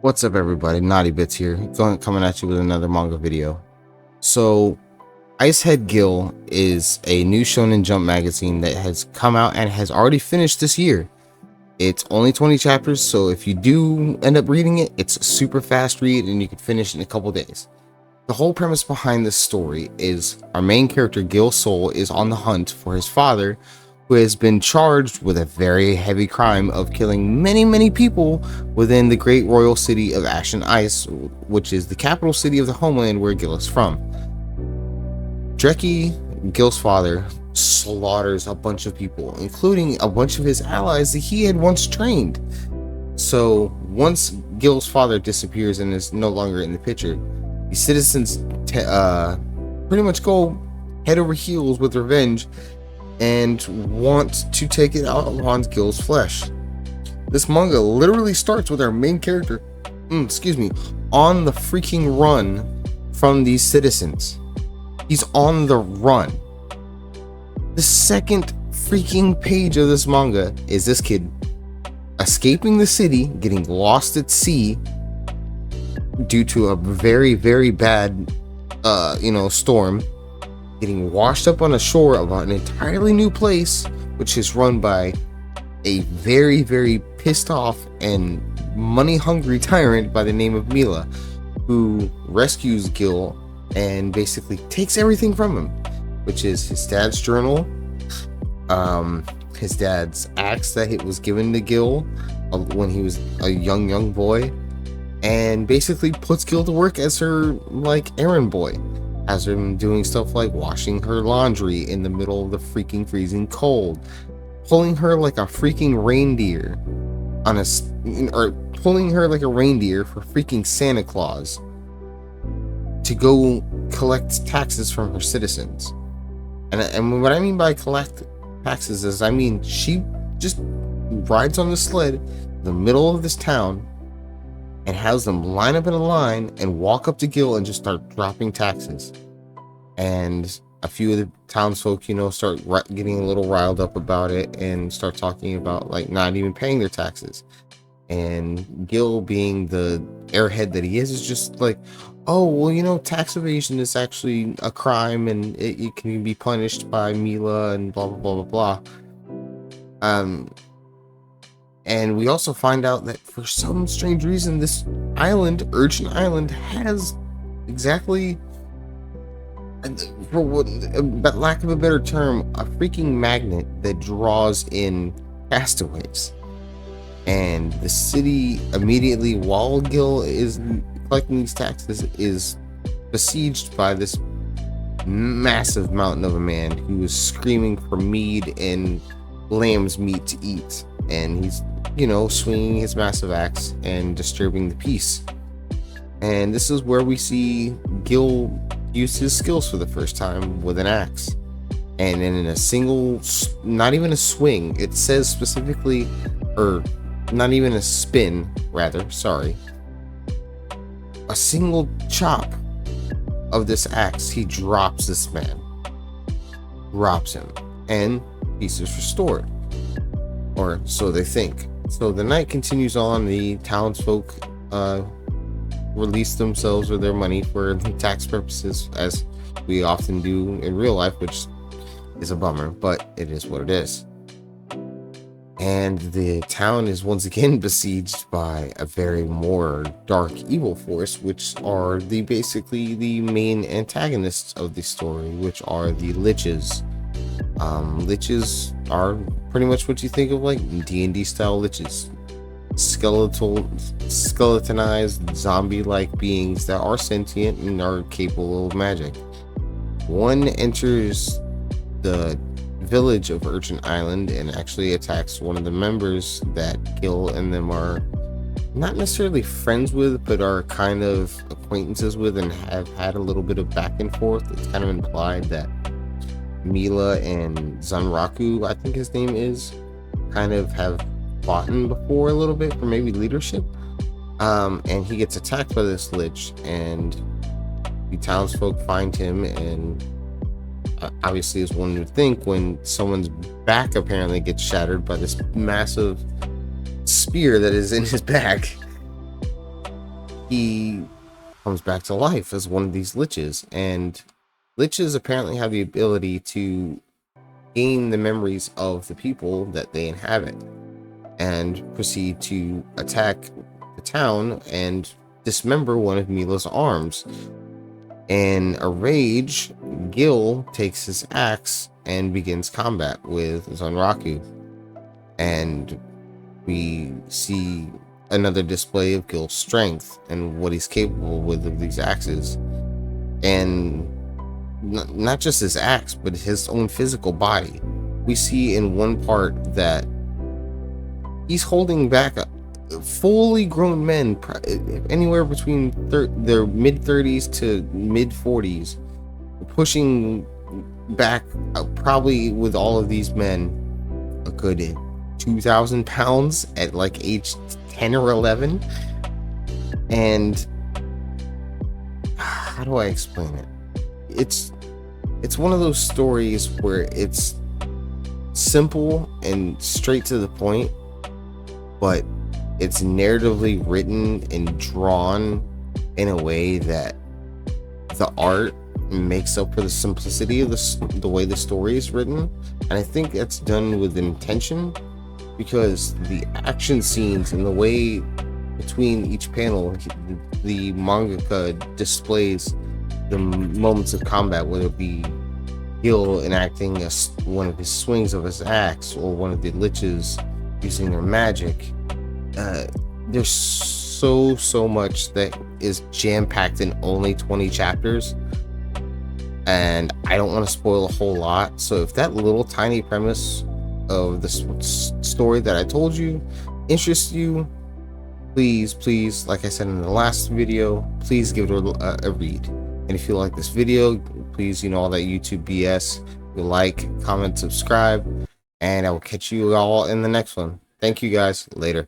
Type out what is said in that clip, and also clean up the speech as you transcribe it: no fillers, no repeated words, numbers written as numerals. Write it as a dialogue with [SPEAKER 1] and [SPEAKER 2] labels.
[SPEAKER 1] What's up, everybody? Naughty Bits here, coming at you with another manga video. So, Head Gill is a new Shonen Jump magazine that has come out and has already finished this year. It's only 20 chapters, so if you do end up reading it, it's a super fast read and you can finish it in a couple days. The whole premise behind this story is our main character, Gil Soul, is on the hunt for his father, who has been charged with a very heavy crime of killing many people within the great royal city of Ash and Ice, which is the capital city of the homeland where Gil is from. Dreki, Gil's father, slaughters a bunch of people, including a bunch of his allies that he had once trained. So once Gil's father disappears and is no longer in the picture, the citizens pretty much go head over heels with revenge and want to take it out on Gil's flesh. This manga literally starts with our main character, on the freaking run from these citizens. He's on the run. The second freaking page of this manga is this kid escaping the city, getting lost at sea due to a very bad storm, getting washed up on the shore of an entirely new place, which is run by a very pissed off and money hungry tyrant by the name of Mila, who rescues Gil and basically takes everything from him, which is his dad's journal, his dad's axe that it was given to Gil when he was a young boy, and basically puts Gil to work as her errand boy. Has him doing stuff like washing her laundry in the middle of the freaking freezing cold, pulling her like a freaking reindeer pulling her like a reindeer for freaking Santa Claus to go collect taxes from her citizens. And what I mean by collect taxes is, I mean, she just rides on the sled in the middle of this town and has them line up in a line and walk up to Gil and just start dropping taxes. And a few of the townsfolk, start getting a little riled up about it and start talking about not even paying their taxes. And Gil, being the airhead that he is just like, oh, well, tax evasion is actually a crime and it can be punished by Mila and blah, blah, blah, blah. And we also find out that for some strange reason, this island, Urchin Island, has exactly, for lack of a better term, a freaking magnet that draws in castaways. And the city immediately, while Gil is collecting these taxes, is besieged by this massive mountain of a man who is screaming for mead and lamb's meat to eat. And he's, swinging his massive axe and disturbing the peace. And this is where we see Gil use his skills for the first time with an axe. And in a single, not even a swing, it says specifically, or not even a spin, rather, sorry. A single chop of this axe, he drops this man. Drops him. And peace is restored. Or so they think. So the night continues on. The townsfolk release themselves with their money for tax purposes, as we often do in real life, which is a bummer, but it is what it is. And the town is once again besieged by a very more dark evil force, which are basically the main antagonists of the story, which are the liches. Liches are pretty much what you think of D&D style liches. Skeletonized zombie-like beings that are sentient and are capable of magic. One enters the village of Urchin Island and actually attacks one of the members that Gil and them are not necessarily friends with, but are kind of acquaintances with and have had a little bit of back and forth. It's kind of implied that Mila and Zanraku, I think his name is, kind of have fought before a little bit for maybe leadership. And he gets attacked by this lich, and the townsfolk find him, and obviously, as one would think, when someone's back apparently gets shattered by this massive spear that is in his back, he comes back to life as one of these liches, and liches apparently have the ability to gain the memories of the people that they inhabit and proceed to attack the town and dismember one of Mila's arms. In a rage, Gil takes his axe and begins combat with Zonraku, and we see another display of Gil's strength and what he's capable with of these axes, and not just his axe, but his own physical body. We see in one part that he's holding back fully grown men, anywhere between their mid 30s to mid 40s, pushing back probably with all of these men a good 2,000 pounds at like age 10 or 11. And how do I explain it? It's one of those stories where it's simple and straight to the point, but it's narratively written and drawn in a way that the art makes up for the simplicity of the way the story is written. And I think that's done with intention, because the action scenes and the way between each panel the mangaka displays the moments of combat, whether it be Gil enacting one of his swings of his axe, or one of the liches using their magic. There's so much that is jam-packed in only 20 chapters, and I don't want to spoil a whole lot. So if that little tiny premise of the story that I told you interests you, please, like I said in the last video, please give it a read. And if you like this video, please, all that YouTube BS, you like, comment, subscribe, and I will catch you all in the next one. Thank you guys. Later.